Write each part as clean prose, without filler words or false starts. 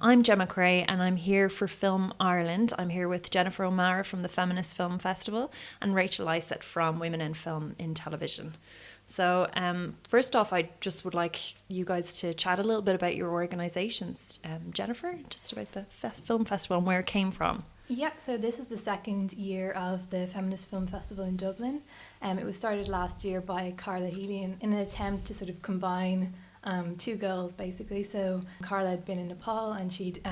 I'm Gemma Creagh and I'm here for Film Ireland. I'm here with Jennifer O'Mara from the Feminist Film Festival and Rachel Lysaght from Women in Film in Television. So first off, I just would like you guys to chat a little bit about your organisations. Jennifer, just about the film festival and where it came from. Yeah, so this is the second year of the Feminist Film Festival in Dublin. It was started last year by Carla Healy in an attempt to sort of combine two girls, basically. So Carla had been in Nepal and she'd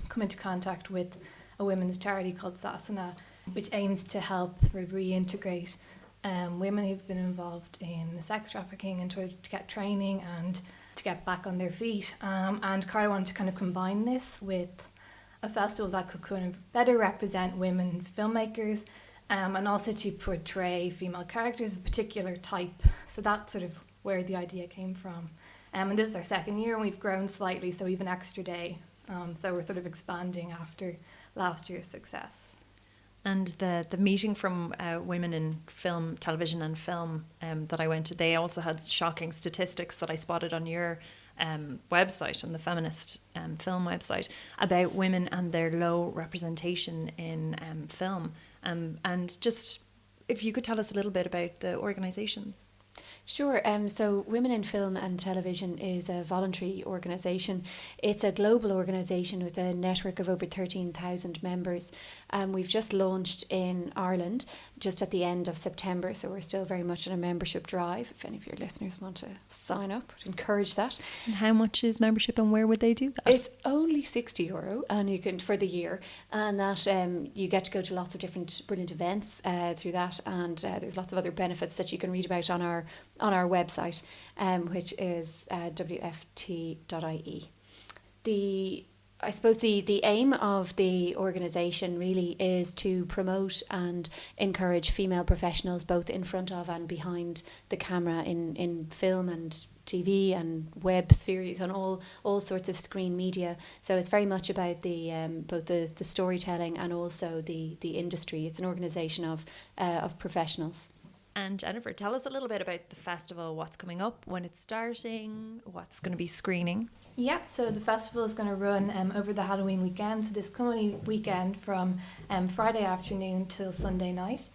come into contact with a women's charity called Sasana, which aims to help sort of reintegrate women who've been involved in sex trafficking and to get training and to get back on their feet. And Carla wanted to kind of combine this with a festival that could kind of better represent women filmmakers and also to portray female characters of a particular type. So that's sort of where the idea came from. And this is our second year and we've grown slightly, so we have an extra day. So we're sort of expanding after last year's success. And the meeting from Women in Film, Television and Film that I went to, they also had shocking statistics that I spotted on your website, on the Feminist Film website, about women and their low representation in film. And just if you could tell us a little bit about the organisation. Sure. So Women in Film and Television is a voluntary organisation. It's a global organisation with a network of over 13,000 members. We've just launched in Ireland just at the end of September, so we're still very much on a membership drive. If any of your listeners want to sign up, I'd encourage that. And how much is membership and where would they do that? It's only €60 and you can for the year, and that you get to go to lots of different brilliant events through that, and there's lots of other benefits that you can read about on our website, which is WFT.ie. I suppose the aim of the organisation really is to promote and encourage female professionals both in front of and behind the camera in film and TV and web series and all sorts of screen media. So it's very much about the both the storytelling and also the industry. It's an organisation of professionals. And Jennifer, tell us a little bit about the festival, what's coming up, when it's starting, what's going to be screening. Yeah, so the festival is going to run over the Halloween weekend, so this coming weekend from Friday afternoon till Sunday night.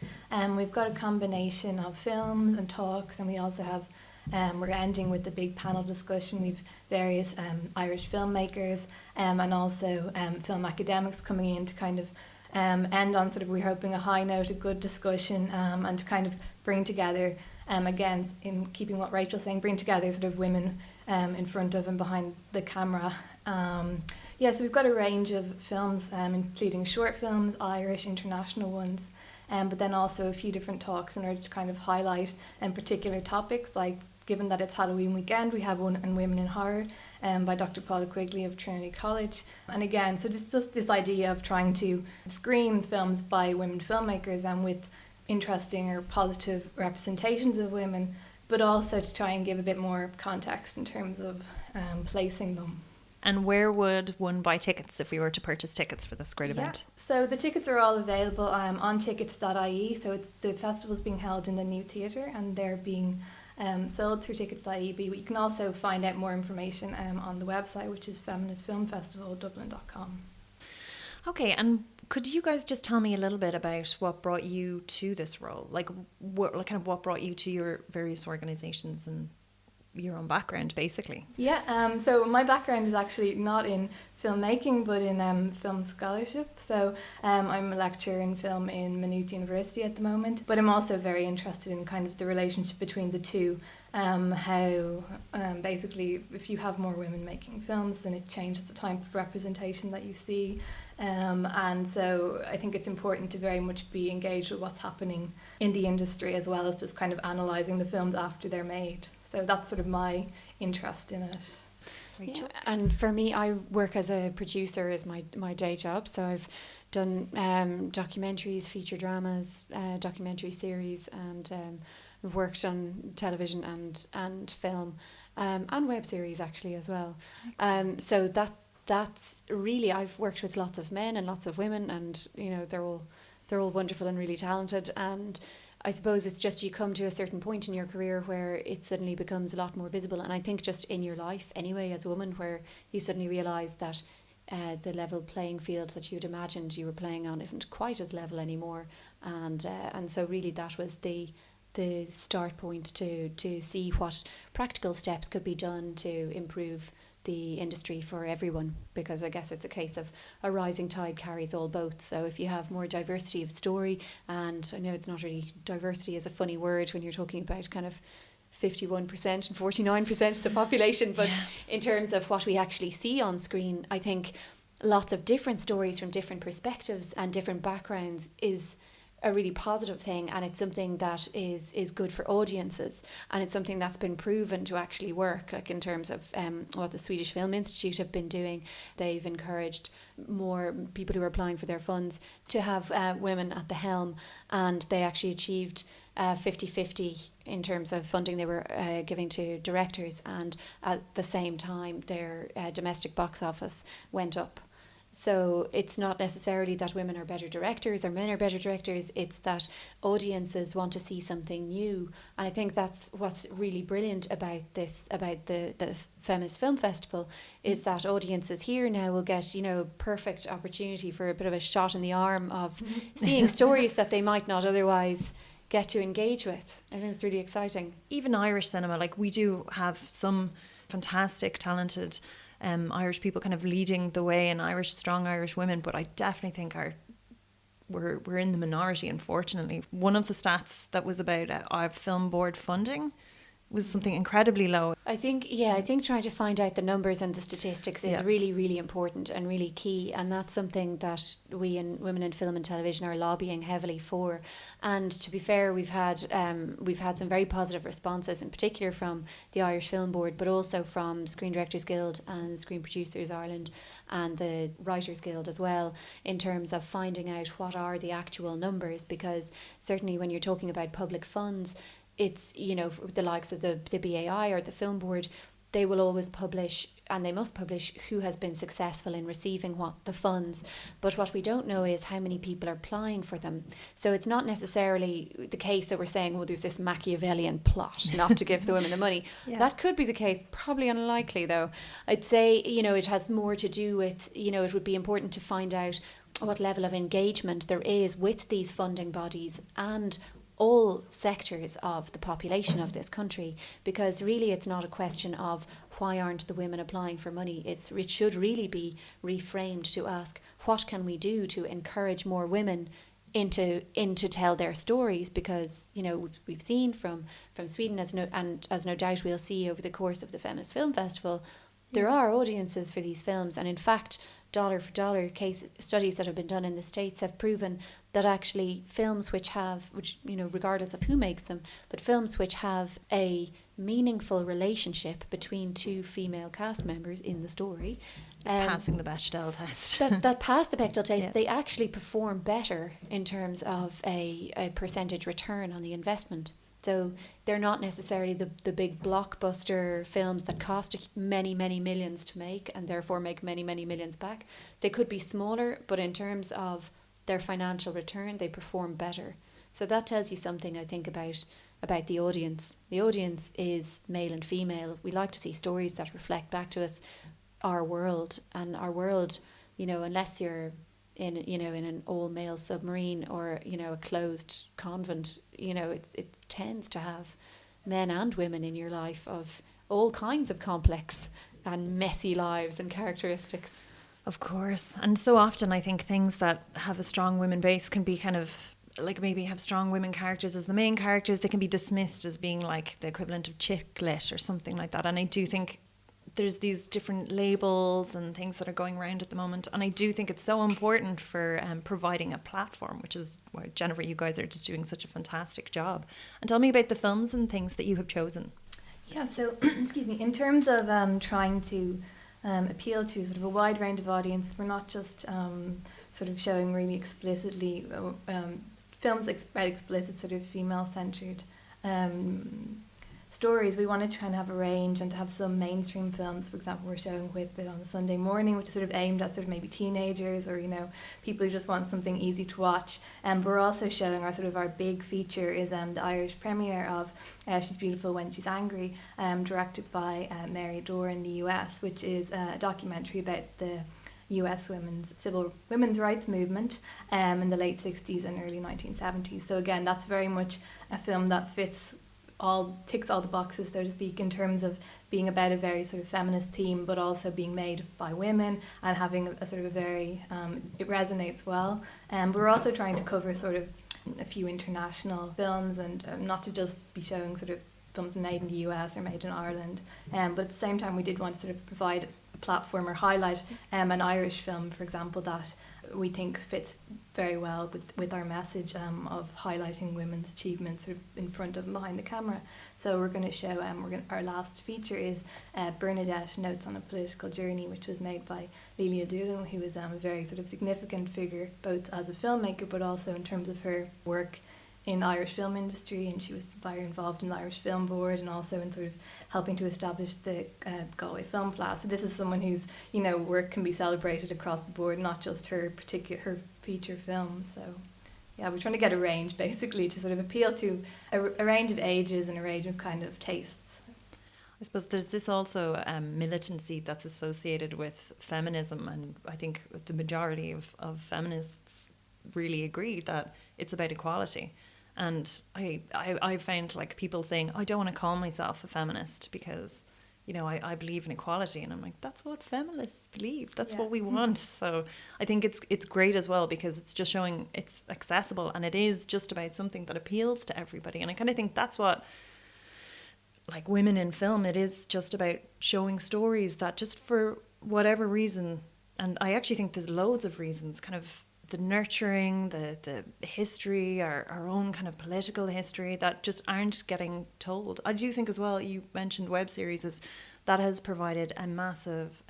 We've got a combination of films and talks, and we also have, we're ending with the big panel discussion. We've various Irish filmmakers and also film academics coming in to kind of end on sort of, we're hoping, a high note, a good discussion, and to kind of bring together, again, in keeping what Rachel's saying, bring together sort of women in front of and behind the camera. So we've got a range of films, including short films, Irish, international ones, but then also a few different talks in order to kind of highlight particular topics, like given that it's Halloween weekend, we have one on Women in Horror by Dr. Paula Quigley of Trinity College. And again, so it's just this idea of trying to screen films by women filmmakers and with interesting or positive representations of women, but also to try and give a bit more context in terms of placing them. And where would one buy tickets if we were to purchase tickets for this great event? So the tickets are all available on tickets.ie. So the festival's being held in the new theatre and they're being sold through tickets.ie. But you can also find out more information on the website, which is feministfilmfestivaldublin.com. Okay, and could you guys just tell me a little bit about what brought you to this role? Like what brought you to your various organisations and your own background, basically? Yeah, so my background is actually not in filmmaking, but in film scholarship. So I'm a lecturer in film in Maynooth University at the moment, but I'm also very interested in kind of the relationship between the two. How basically, if you have more women making films, then it changes the type of representation that you see. And so I think it's important to very much be engaged with what's happening in the industry, as well as just kind of analysing the films after they're made. So that's sort of my interest in it. Rachel? Yeah, and for me, I work as a producer as my day job. So I've done documentaries, feature dramas, documentary series, and I've worked on television and film and web series actually as well. So that's really, I've worked with lots of men and lots of women, and you know they're all wonderful and really talented. And I suppose it's just you come to a certain point in your career where it suddenly becomes a lot more visible, and I think just in your life anyway as a woman, where you suddenly realise that the level playing field that you'd imagined you were playing on isn't quite as level anymore, and so really that was the start point to see what practical steps could be done to improve the industry for everyone, because I guess it's a case of a rising tide carries all boats. So if you have more diversity of story, and I know it's not really, diversity is a funny word when you're talking about kind of 51% and 49% of the population, but in terms of what we actually see on screen, I think lots of different stories from different perspectives and different backgrounds is a really positive thing, and it's something that is good for audiences, and it's something that's been proven to actually work. Like in terms of what the Swedish Film Institute have been doing, they've encouraged more people who are applying for their funds to have women at the helm, and they actually achieved 50-50 in terms of funding they were giving to directors, and at the same time their domestic box office went up. So it's not necessarily that women are better directors or men are better directors, it's that audiences want to see something new. And I think that's what's really brilliant about this, about the Feminist Film Festival, is that audiences here now will get, you know, perfect opportunity for a bit of a shot in the arm of seeing stories that they might not otherwise get to engage with. I think it's really exciting. Even Irish cinema, like we do have some fantastic, talented Irish people kind of leading the way, and strong Irish women, but I definitely think we're in the minority, unfortunately. One of the stats that was about our film board funding was something incredibly low. I think trying to find out the numbers and the statistics is really, really important and really key, and that's something that we in Women in Film and Television are lobbying heavily for. And to be fair, we've had some very positive responses, in particular from the Irish Film Board, but also from Screen Directors Guild and Screen Producers Ireland and the Writers Guild as well, in terms of finding out what are the actual numbers, because certainly when you're talking about public funds, it's, you know, the likes of the BAI or the Film Board, they will always publish, and they must publish, who has been successful in receiving what the funds. But what we don't know is how many people are applying for them. So it's not necessarily the case that we're saying, well, there's this Machiavellian plot not to give the women the money. That could be the case, probably unlikely though. I'd say, you know, it has more to do with, you know, it would be important to find out what level of engagement there is with these funding bodies and all sectors of the population of this country, because really it's not a question of why aren't the women applying for money. It should really be reframed to ask, what can we do to encourage more women into tell their stories, because, you know, we've seen from Sweden, as no doubt we'll see over the course of the Feminist Film Festival, there are audiences for these films, and in fact dollar for dollar case studies that have been done in the States have proven that actually films which, you know, regardless of who makes them, but films which have a meaningful relationship between two female cast members in the story, passing the Bechdel test, that pass the Bechdel test, they actually perform better in terms of a percentage return on the investment. So they're not necessarily the big blockbuster films that cost many, many millions to make and therefore make many, many millions back. They could be smaller, but in terms of their financial return, they perform better. So that tells you something, I think, about the audience. The audience is male and female. We like to see stories that reflect back to us our world, and our world, you know, unless you're in an all-male submarine or, you know, a closed convent, you know, it tends to have men and women in your life of all kinds of complex and messy lives and characteristics. Of course. And so often I think things that have a strong women base can be kind of like, maybe have strong women characters as the main characters. They can be dismissed as being like the equivalent of chick lit or something like that. And I do think there's these different labels and things that are going around at the moment, and I do think it's so important for providing a platform, which is where, Jennifer, you guys are just doing such a fantastic job. And tell me about the films and things that you have chosen. Yeah, so excuse me, in terms of trying to appeal to sort of a wide range of audience, we're not just sort of showing really explicitly films about explicit sort of female-centred stories. We wanted to kind of have a range and to have some mainstream films. For example, we're showing Whip It on a Sunday morning, which is sort of aimed at sort of maybe teenagers or, you know, people who just want something easy to watch. But we're also showing our big feature is the Irish premiere of She's Beautiful When She's Angry, directed by Mary Dorr in the US, which is a documentary about the US women's rights movement in the late 60s and early 1970s. So again, that's very much a film that ticks all the boxes, so to speak, in terms of being about a very sort of feminist theme, but also being made by women and having a sort of a very, it resonates well. But we're also trying to cover sort of a few international films and not to just be showing sort of films made in the US or made in Ireland. But at the same time, we did want to sort of provide a platform or highlight an Irish film, for example, that we think fits very well with our message of highlighting women's achievements sort of in front of and behind the camera. So we're going to show, our last feature is Bernadette, Notes on a Political Journey, which was made by Lelia Doolan, who is a very sort of significant figure, both as a filmmaker, but also in terms of her work in the Irish film industry, and she was very involved in the Irish Film Board and also in sort of helping to establish the Galway Film Festival. So this is someone whose work can be celebrated across the board, not just her feature film. So yeah, we're trying to get a range basically to sort of appeal to a range of ages and a range of kind of tastes. I suppose there's this also militancy that's associated with feminism, and I think the majority of feminists really agree that it's about equality. And I found like people saying, I don't want to call myself a feminist because, I believe in equality. And I'm like, that's what feminists believe. That's what we want. So I think it's great as well because it's just showing it's accessible and it is just about something that appeals to everybody. And I kind of think that's what, like women in film, it is just about showing stories that just for whatever reason, and I actually think there's loads of reasons, kind of the nurturing, the history, our own kind of political history that just aren't getting told. I do think as well, you mentioned web series, that has provided a massive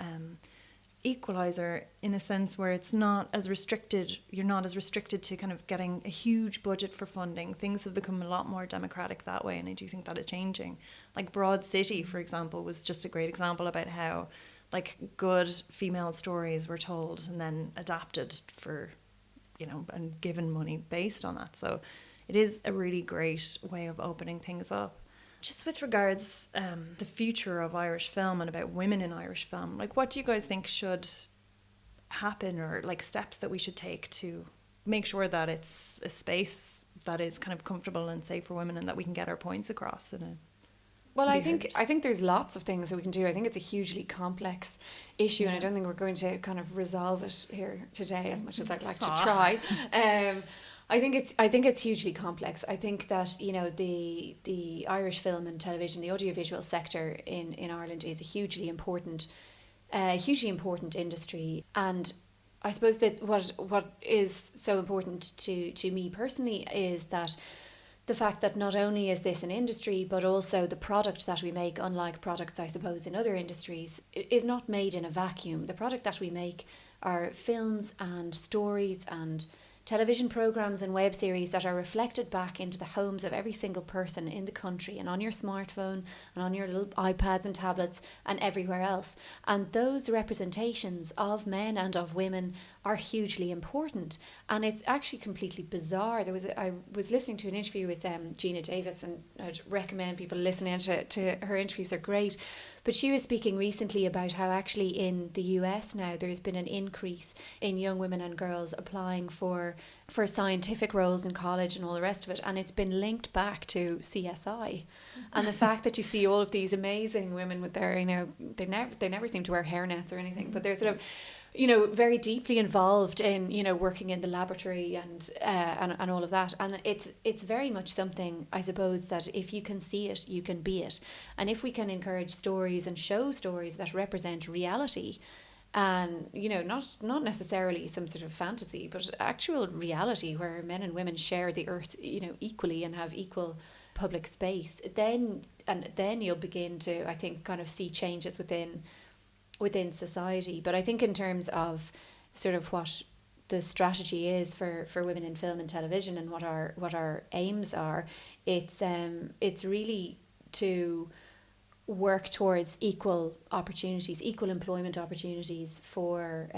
equalizer in a sense where it's not as restricted, you're not as restricted to kind of getting a huge budget for funding. Things have become a lot more democratic that way, and I do think that is changing. Like Broad City, for example, was just a great example about how like good female stories were told and then adapted for and given money based on that. So it is a really great way of opening things up. Just with regards the future of Irish film and about women in Irish film, like what do you guys think should happen, or like steps that we should take to make sure that it's a space that is kind of comfortable and safe for women and that we can get our points across in a Well, I think there's lots of things that we can do. I think it's a hugely complex issue, and I don't think we're going to kind of resolve it here today as much as I'd like to try. I think it's hugely complex. I think that the Irish film and television, the audiovisual sector in Ireland is a hugely important industry, and I suppose that what is so important to me personally is that the fact that not only is this an industry, but also the product that we make, unlike products, I suppose, in other industries, is not made in a vacuum. The product that we make are films and stories and television programmes and web series that are reflected back into the homes of every single person in the country and on your smartphone and on your little iPads and tablets and everywhere else. And those representations of men and of women are hugely important. And it's actually completely bizarre. I was listening to an interview with Gina Davis, and I'd recommend people listening to her interviews, are great. But she was speaking recently about how actually in the US now there's been an increase in young women and girls applying for scientific roles in college and all the rest of it, and it's been linked back to CSI. And the fact that you see all of these amazing women with their, they never seem to wear hairnets or anything, but they're sort of very deeply involved in working in the laboratory and all of that. And it's very much something, I suppose, that if you can see it, you can be it. And if we can encourage stories and show stories that represent reality, and not necessarily some sort of fantasy, but actual reality where men and women share the earth equally and have equal public space, then you'll begin to, I think, kind of see changes within society. But I think in terms of sort of what the strategy is for women in film and television and what our aims are, it's really to work towards equal opportunities, equal employment opportunities for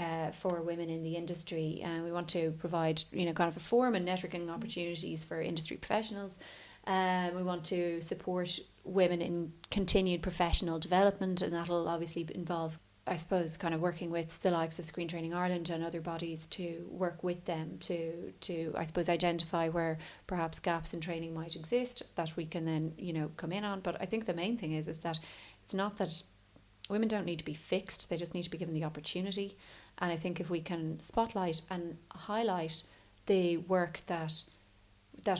women in the industry. And we want to provide kind of a forum and networking opportunities for industry professionals. We want to support women in continued professional development, and that'll obviously involve I suppose, kind of working with the likes of Screen Training Ireland and other bodies to work with them to I suppose, identify where perhaps gaps in training might exist that we can then, come in on. But I think the main thing is that it's not that women don't need to be fixed, they just need to be given the opportunity. And I think if we can spotlight and highlight the work that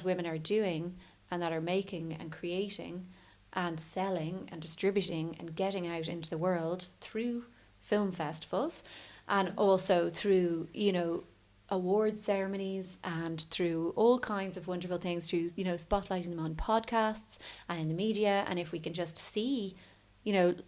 women are doing and that are making and creating and selling and distributing and getting out into the world through film festivals, and also through, award ceremonies, and through all kinds of wonderful things, through, spotlighting them on podcasts and in the media. And if we can just see,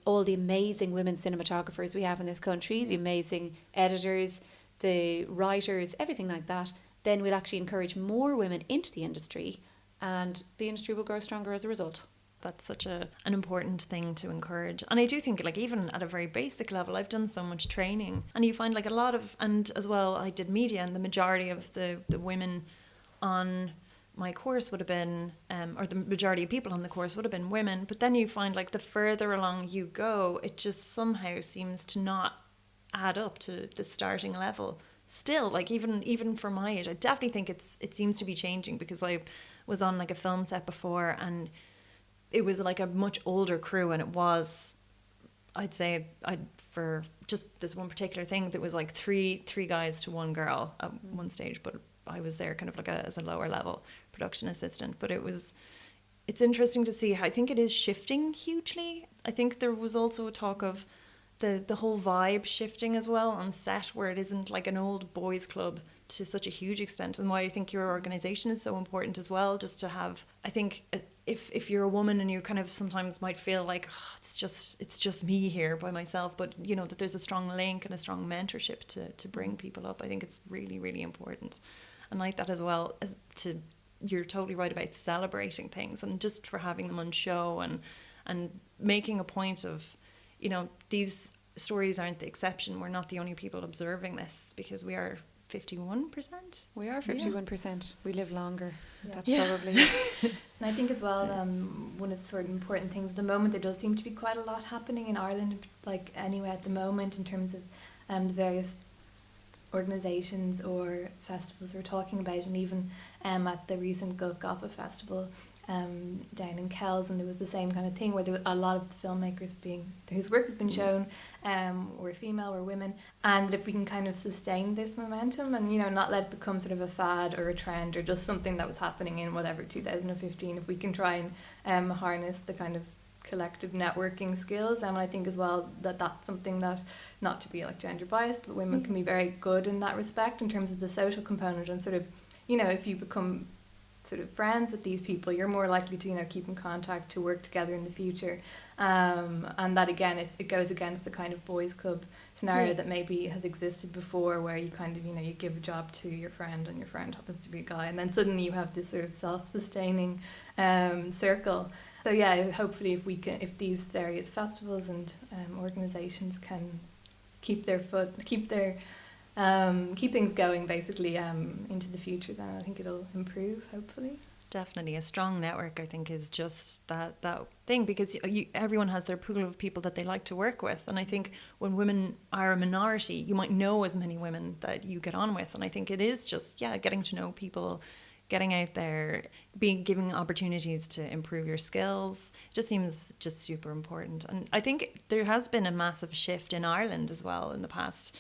all the amazing women cinematographers we have in this country, the amazing editors, the writers, everything like that, then we'll actually encourage more women into the industry, and the industry will grow stronger as a result. That's such an important thing to encourage. And I do think, like, even at a very basic level, I've done so much training, and you find, like, a lot of, and as well, I did media, and the majority of the women on my course would have been, or the majority of people on the course would have been women. But then you find, like, the further along you go, it just somehow seems to not add up to the starting level. Still, like, even for my age, I definitely think it seems to be changing, because I was on, like, a film set before, and it was like a much older crew, and it was, I'd say, for just this one particular thing, that was like three guys to one girl at one stage, but I was there kind of like as a lower level production assistant. But it's interesting to see how I think it is shifting hugely. I think there was also a talk of the whole vibe shifting as well on set, where it isn't like an old boys club to such a huge extent, and why I think your organisation is so important as well, just to have, I think, if you're a woman and you kind of sometimes might feel like, it's just me here by myself, but that there's a strong link and a strong mentorship to bring people up. I think it's really, really important. And like that as well, as you're totally right about celebrating things, and just for having them on show, and making a point of, these stories aren't the exception. We're not the only people observing this, because we are 51%. We are 51%. We live longer. Yeah. That's probably it. And I think as well, one of the sort of important things at the moment, there does seem to be quite a lot happening in Ireland, like anyway at the moment, in terms of the various organisations or festivals we're talking about, and even at the recent Gulf Festival down in Kells, and there was the same kind of thing where there were a lot of the filmmakers whose work has been shown were female or women, and if we can kind of sustain this momentum and not let it become sort of a fad or a trend or just something that was happening in whatever 2015, if we can try and harness the kind of collective networking skills, and I think as well that that's something that, not to be like gender biased, but women can be very good in that respect in terms of the social component, and sort of if you become sort of friends with these people, you're more likely to keep in contact, to work together in the future, and that again it goes against the kind of boys club scenario that maybe has existed before, where you kind of you give a job to your friend and your friend happens to be a guy, and then suddenly you have this sort of self-sustaining circle. So yeah, hopefully if these various festivals and organisations can keep things going basically into the future, then I think it'll improve, hopefully. Definitely. A strong network, I think, is just that thing, because everyone has their pool of people that they like to work with, and I think when women are a minority, you might know as many women that you get on with, and I think it is just getting to know people, getting out there, giving opportunities to improve your skills. It just seems just super important. And I think there has been a massive shift in Ireland as well in the past.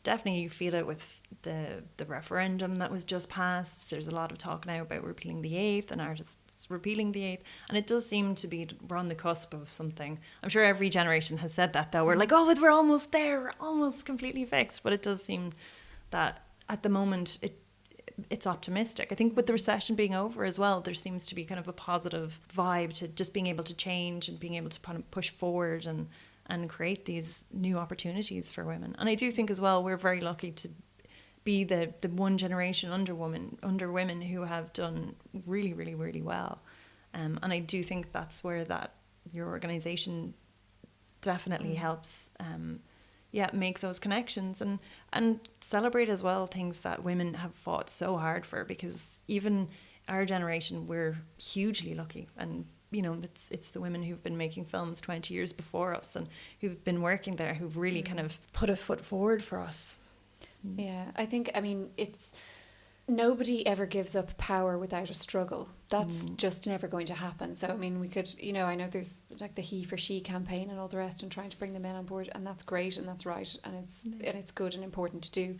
Definitely you feel it with the referendum that was just passed. There's a lot of talk now about repealing the eighth and artists repealing the eighth, and it does seem to be we're on the cusp of something. I'm sure every generation has said that, though. We're like, we're almost there, we're almost completely fixed, but it does seem that at the moment it's optimistic. I think with the recession being over as well, there seems to be kind of a positive vibe to just being able to change and being able to kind of push forward and create these new opportunities for women. And I do think as well, we're very lucky to be the one generation under women who have done really, really, really well. And I do think that's where your organisation definitely helps make those connections and celebrate as well things that women have fought so hard for, because even our generation, we're hugely lucky, and you know, it's the women who've been making films 20 years before us and who've been working there, who've really kind of put a foot forward for us. Yeah, I think, I mean, it's, nobody ever gives up power without a struggle. That's just never going to happen. So, I mean, we could, you know, I know there's like the he for she campaign and all the rest and trying to bring the men on board, and that's great and that's right and it's good and important to do.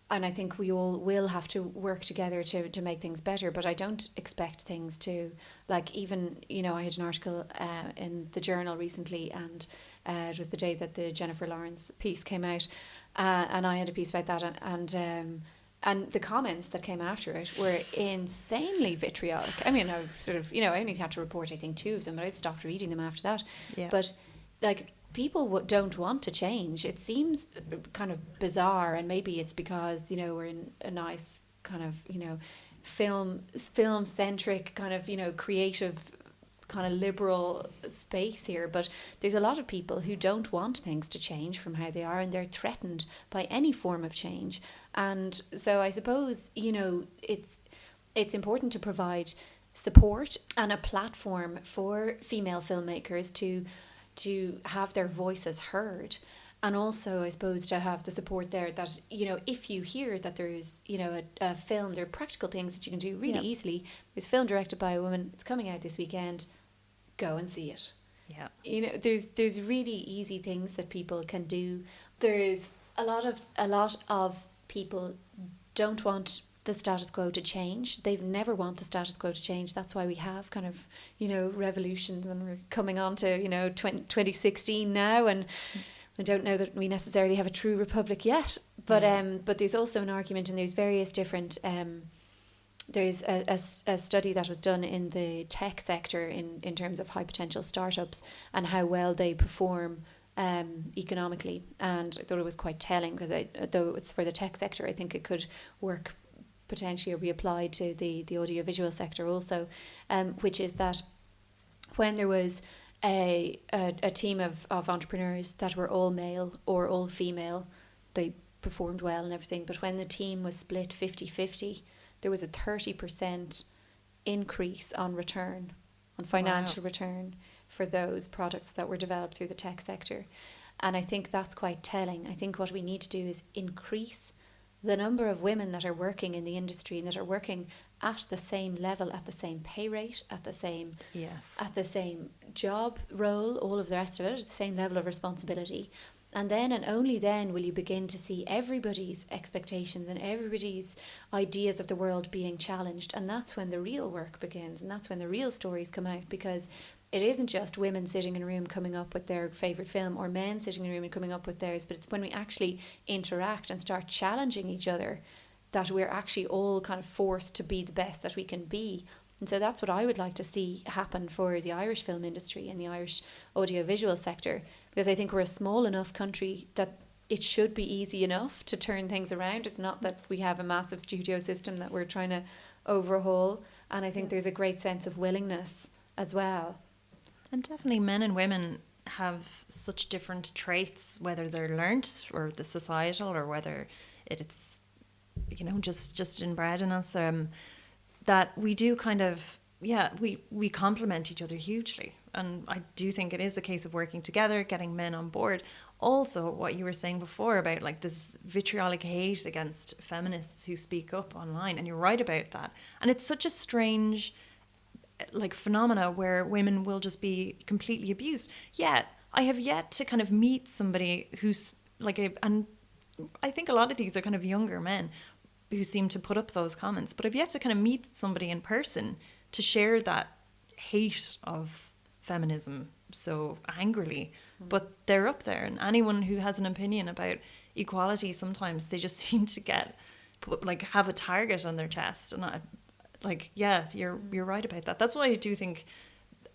And I think we all will have to work together to make things better. But I don't expect things to, like, even, you know, I had an article in the Journal recently, and it was the day that the Jennifer Lawrence piece came out, and I had a piece about that, and the comments that came after it were insanely vitriolic. I mean, I've sort of, you know, I only had to report, I think, 2 of them, but I stopped reading them after that. Yeah. But, like, people don't want to change. It seems kind of bizarre, and maybe it's because, you know, we're in a nice kind of, you know, film-centric kind of, you know, creative kind of liberal space here, but there's a lot of people who don't want things to change from how they are, and they're threatened by any form of change. And so I suppose, you know, it's important to provide support and a platform for female filmmakers to have their voices heard, and also, I suppose, to have the support there that, you know, if you hear that there's, you know, a film, there are practical things that you can do really easily. There's a film directed by a woman, it's coming out this weekend, go and see it. Yeah. You know, there's really easy things that people can do. There's a lot of people don't want the status quo to change. They've never want the status quo to change. That's why we have kind of, you know, revolutions, and we're coming on to, you know, 2016 now, and I don't know that we necessarily have a true republic yet, but there's also an argument, and there's various different there's a study that was done in the tech sector in terms of high potential startups and how well they perform economically, and I thought it was quite telling, because though it's for the tech sector, I think it could work potentially or be applied to the audiovisual sector also, which is that when there was a team of entrepreneurs that were all male or all female, they performed well and everything, but when the team was split 50-50, there was a 30% increase on financial return for those products that were developed through the tech sector. And I think that's quite telling. I think what we need to do is increase the number of women that are working in the industry and that are working at the same level, at the same pay rate, at the same job role, all of the rest of it, at the same level of responsibility. And then and only then will you begin to see everybody's expectations and everybody's ideas of the world being challenged. And that's when the real work begins, and that's when the real stories come out, because it isn't just women sitting in a room coming up with their favourite film, or men sitting in a room and coming up with theirs, but it's when we actually interact and start challenging each other that we're actually all kind of forced to be the best that we can be. And so that's what I would like to see happen for the Irish film industry and the Irish audiovisual sector, because I think we're a small enough country that it should be easy enough to turn things around. It's not that we have a massive studio system that we're trying to overhaul, and I think there's a great sense of willingness as well. And definitely men and women have such different traits, whether they're learnt or the societal, or whether it's, you know, just inbred in us, that we do kind of, we complement each other hugely. And I do think it is a case of working together, getting men on board. Also, what you were saying before about like this vitriolic hate against feminists who speak up online, and you're right about that. And it's such a strange like phenomena where women will just be completely abused. Yet I have yet to kind of meet somebody who's like and I think a lot of these are kind of younger men who seem to put up those comments, but I've yet to kind of meet somebody in person to share that hate of feminism so angrily. But they're up there, and anyone who has an opinion about equality, sometimes they just seem to have a target on their chest. And you're right about that. That's why I do think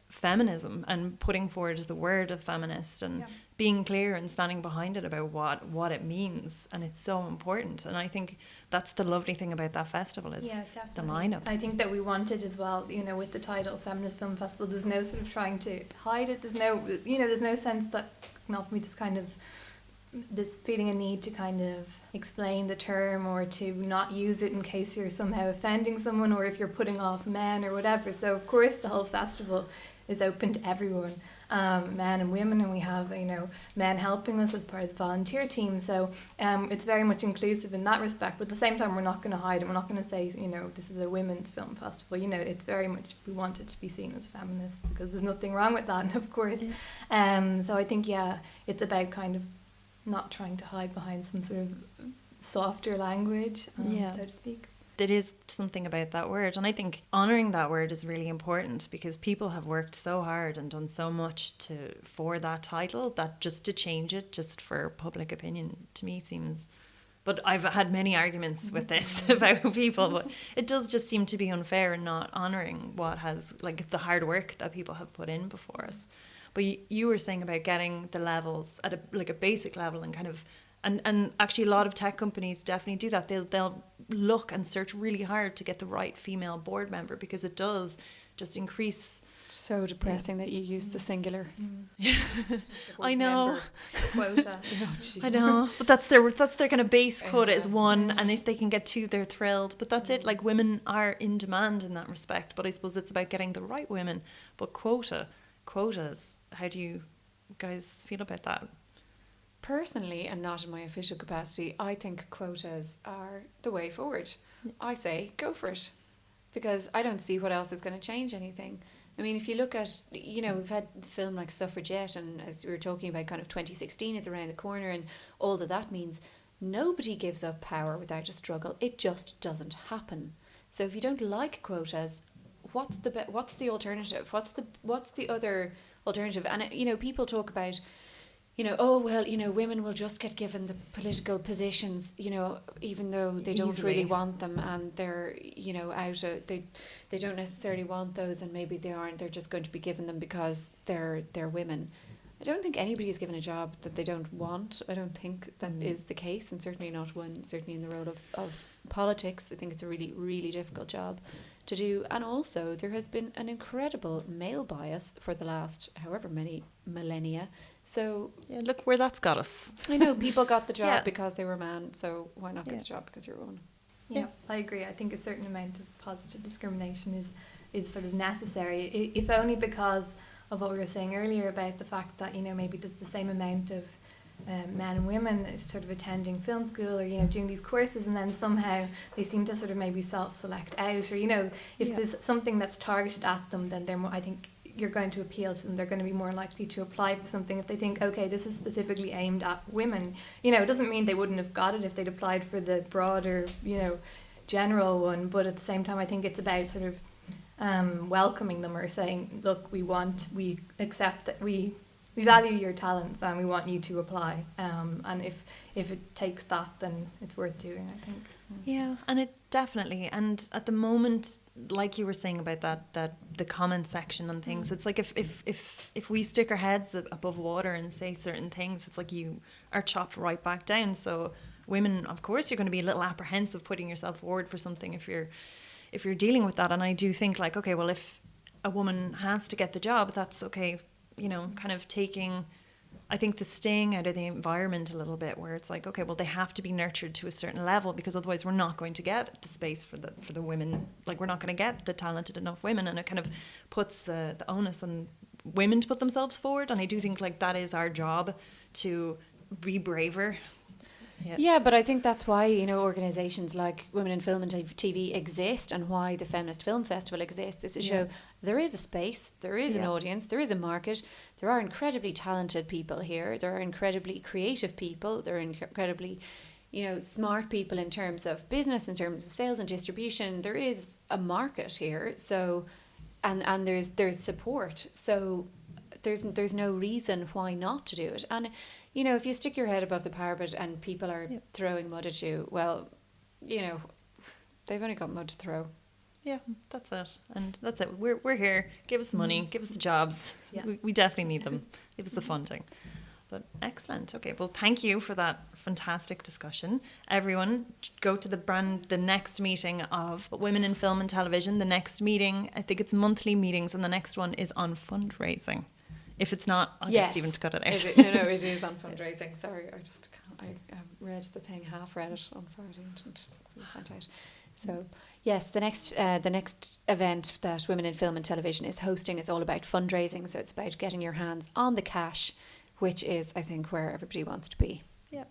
feminism and putting forward the word of feminist and being clear and standing behind it about what it means, and it's so important. And I think that's the lovely thing about that festival is the lineup. I think that we wanted as well, you know, with the title Feminist Film Festival, there's no sort of trying to hide it. There's no sense that, not for me, this kind of this feeling a need to kind of explain the term or to not use it in case you're somehow offending someone or if you're putting off men or whatever. So of course the whole festival is open to everyone, men and women, and we have men helping us as part of the volunteer team. So it's very much inclusive in that respect. But at the same time, we're not going to hide it. We're not going to say this is a women's film festival. It's very much, we want it to be seen as feminist because there's nothing wrong with that, of course. So I think it's about kind of not trying to hide behind some sort of softer language, so to speak. There is something about that word, and I think honouring that word is really important because people have worked so hard and done so much for that title that just to change it just for public opinion to me seems, but I've had many arguments with this about people, but it does just seem to be unfair and not honouring what has, like, the hard work that people have put in before us. But you were saying about getting the levels at a basic level and kind of and actually a lot of tech companies definitely do that. They'll look and search really hard to get the right female board member because it does just increase. So depressing that you use the singular. I know. Quota. I know, but that's their kind of base quota is one, and if they can get two, they're thrilled. But that's it. Like, women are in demand in that respect. But I suppose it's about getting the right women. But quotas. How do you guys feel about that? Personally, and not in my official capacity, I think quotas are the way forward. I say go for it, because I don't see what else is going to change anything. I mean, if you look at, we've had the film like Suffragette, and as we were talking about, kind of 2016 is around the corner, and all that means nobody gives up power without a struggle. It just doesn't happen. So if you don't like quotas, what's the alternative? What's the other alternative? And people talk about, women will just get given the political positions, even though they don't really want them, and they're, they don't necessarily want those, and maybe they aren't, they're just going to be given them because they're women. I don't think anybody is given a job that they don't want. I don't think that is the case, and certainly not certainly in the role of politics. I think it's a really, really difficult job to do. And also there has been an incredible male bias for the last however many millennia. So yeah, look where that's got us. I know people got the job because they were a man, so why not get the job because you're a woman? Yeah, I agree. I think a certain amount of positive discrimination is sort of necessary, if only because of what we were saying earlier about the fact that maybe there's the same amount of men and women sort of attending film school or doing these courses, and then somehow they seem to sort of maybe self-select out, or if there's something that's targeted at them, then they're more, I think you're going to appeal to them. They're going to be more likely to apply for something if they think, okay, this is specifically aimed at women. It doesn't mean they wouldn't have got it if they'd applied for the broader, general one, but at the same time I think it's about sort of welcoming them, or saying, look, we accept that we value your talents and we want you to apply, and if it takes that, then it's worth doing, I think. Yeah, and it definitely, and at the moment, like you were saying about that the comment section and things, it's like if we stick our heads above water and say certain things, it's like you are chopped right back down. So women, of course, you're going to be a little apprehensive putting yourself forward for something if you're dealing with that. And I do think, like, okay, well, if a woman has to get the job, that's okay, kind of taking, I think, the sting out of the environment a little bit, where it's like, okay, well, they have to be nurtured to a certain level, because otherwise we're not going to get the space for the women. Like, we're not going to get the talented enough women, and it kind of puts the onus on women to put themselves forward. And I do think, like, that is our job, to be braver. Yeah, but I think that's why, organisations like Women in Film and TV exist, and why the Feminist Film Festival exists, is to show there is a space, there is an audience, there is a market, there are incredibly talented people here, there are incredibly creative people, there are incredibly, smart people in terms of business, in terms of sales and distribution. There is a market here, so, and there's support, so there's no reason why not to do it. And if you stick your head above the parapet and people are throwing mud at you, well, they've only got mud to throw. Yeah, that's it. And that's it. We're here. Give us the money. Give us the jobs. Yeah. We definitely need them. Give us the funding. But excellent. Okay, well, thank you for that fantastic discussion. Everyone, go to the next meeting of Women in Film and Television. The next meeting, I think it's monthly meetings, and the next one is on fundraising. If it's not, I'll Yes. get Stephen to cut it out. No, it is on fundraising. Sorry, I read the thing, half read it on Friday and didn't really find out. So yes, the next event that Women in Film and Television is hosting is all about fundraising. So it's about getting your hands on the cash, which is, I think, where everybody wants to be. Yeah.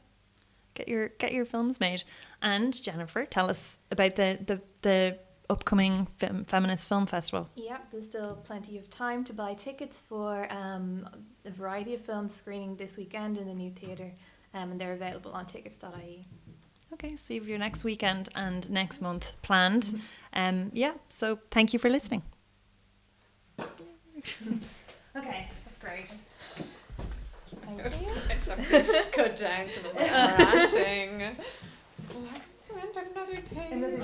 Get your films made. And Jennifer, tell us about the upcoming Feminist Film Festival. Yeah, there's still plenty of time to buy tickets for a variety of films screening this weekend in the new theatre, and they're available on tickets.ie. Okay, so you have your next weekend and next month planned. So thank you for listening. Okay, that's great. Thank you. I just have to cut down some of the ranting. Another thing.